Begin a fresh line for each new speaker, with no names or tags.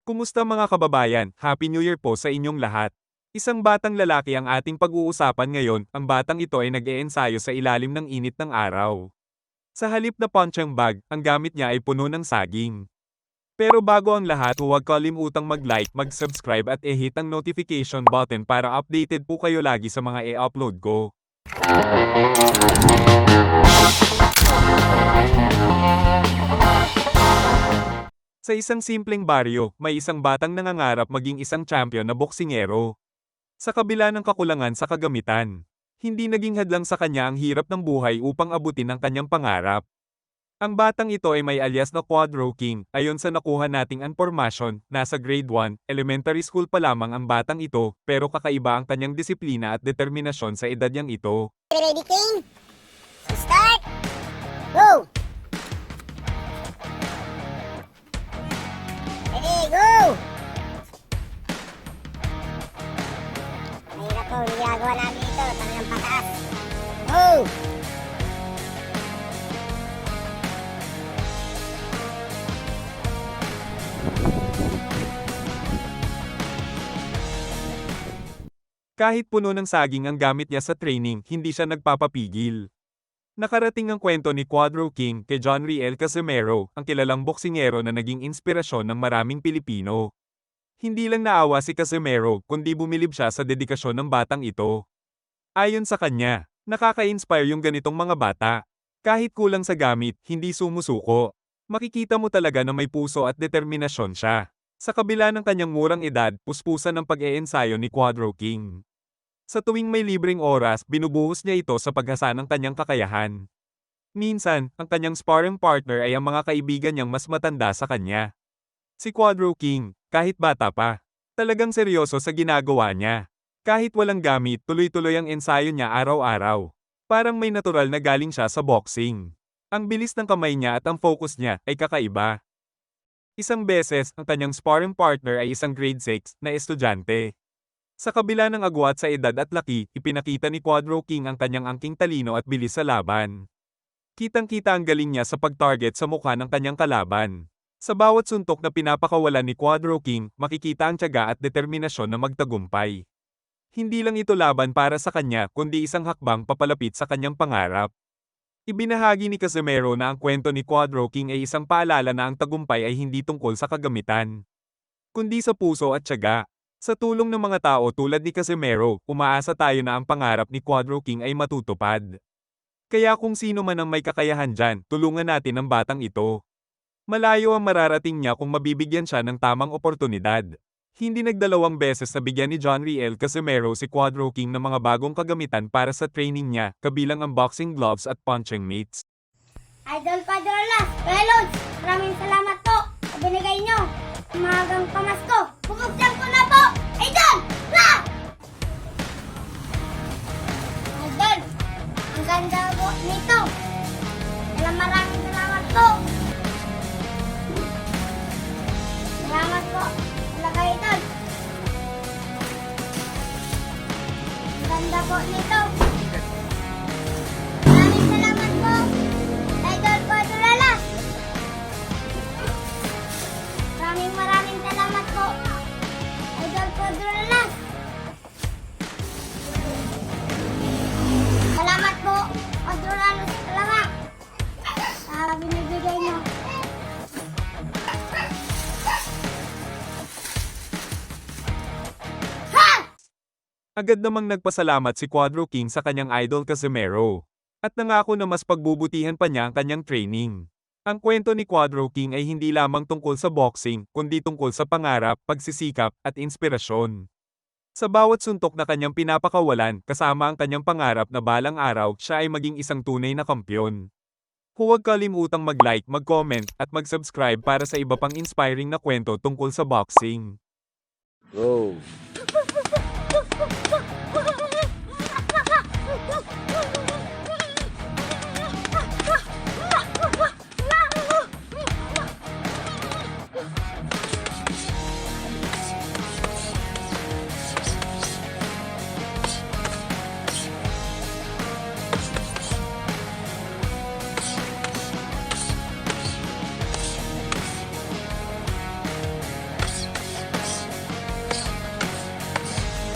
Kumusta mga kababayan? Happy New Year po sa inyong lahat. Isang batang lalaki ang ating pag-uusapan ngayon, ang batang ito ay nag-eensayo sa ilalim ng init ng araw. Sa halip na punching bag, ang gamit niya ay puno ng saging. Pero bago ang lahat, huwag kalimutang mag-like, mag-subscribe at i-hit ang notification button para updated po kayo lagi sa mga i-upload ko. Sa isang simpleng baryo, may isang batang nangangarap maging isang champion na boksingero. Sa kabila ng kakulangan sa kagamitan, hindi naging hadlang sa kanya ang hirap ng buhay upang abutin ang kanyang pangarap. Ang batang ito ay may alias na Quadro King. Ayon sa nakuha nating impormasyon, nasa grade 1, elementary school pa lamang ang batang ito, pero kakaiba ang kanyang disiplina at determinasyon sa edad niyang ito.
Ready, King? Start! Go! Ready, go! Mahirap po, yung ginagawa namin ito. Talagang pataas. Go!
Kahit puno ng saging ang gamit niya sa training, hindi siya nagpapapigil. Nakarating ang kwento ni Quadro King kay John Riel Casimero, ang kilalang boksingero na naging inspirasyon ng maraming Pilipino. Hindi lang naawa si Casimero, kundi bumilib siya sa dedikasyon ng batang ito. Ayon sa kanya, nakaka-inspire yung ganitong mga bata. Kahit kulang sa gamit, hindi sumusuko. Makikita mo talaga na may puso at determinasyon siya. Sa kabila ng kanyang murang edad, puspusan ng pag-eensayo ni Quadro King. Sa tuwing may libreng oras, binubuhos niya ito sa paghasa ng kanyang kakayahan. Minsan, ang kanyang sparring partner ay ang mga kaibigan niyang mas matanda sa kanya. Si Quadro King, kahit bata pa, talagang seryoso sa ginagawa niya. Kahit walang gamit, tuloy-tuloy ang ensayo niya araw-araw. Parang may natural na galing siya sa boxing. Ang bilis ng kamay niya at ang focus niya ay kakaiba. Isang beses, ang kanyang sparring partner ay isang grade 6 na estudyante. Sa kabila ng agwat sa edad at laki, ipinakita ni Quadro King ang kanyang angking talino at bilis sa laban. Kitang-kita ang galing niya sa pag-target sa mukha ng kanyang kalaban. Sa bawat suntok na pinapakawalan ni Quadro King, makikita ang tiyaga at determinasyon na magtagumpay. Hindi lang ito laban para sa kanya, kundi isang hakbang papalapit sa kanyang pangarap. Ibinahagi ni Casimero na ang kwento ni Quadro King ay isang paalala na ang tagumpay ay hindi tungkol sa kagamitan, kundi sa puso at tiyaga. Sa tulong ng mga tao tulad ni Casimero, umaasa tayo na ang pangarap ni Quadro King ay matutupad. Kaya kung sino man ang may kakayahan dyan, tulungan natin ang batang ito. Malayo ang mararating niya kung mabibigyan siya ng tamang oportunidad. Hindi nagdalawang beses na bigyan ni John Riel Casimero si Quadro King ng mga bagong kagamitan para sa training niya, kabilang ang boxing gloves at punching mitts.
Idol Padrolas, Pelods, maraming salamat po sa binigay nyo. Umagang pamasko, bubuksan ko na po! Idol! Ha! Idol, ang ganda po nito. Maraming salamat po. Salamat po. Talaga, Idol. Ang ganda po nito. Maraming salamat po. Idol Padrolas. Maraming salamat po. Idol Padrolas. Salamat po. Padrolas, salamat. Sa binibigay niyo. Ha!
Agad namang nagpasalamat si Quadro King sa kanyang idol Casimero. At nangako na mas pagbubutihan pa niya ang kanyang training. Ang kwento ni Quadro King ay hindi lamang tungkol sa boxing, kundi tungkol sa pangarap, pagsisikap, at inspirasyon. Sa bawat suntok na kanyang pinapakawalan, kasama ang kanyang pangarap na balang araw, siya ay maging isang tunay na kampiyon. Huwag kalimutang mag-like, mag-comment, at mag-subscribe para sa iba pang inspiring na kwento tungkol sa boxing.
Go!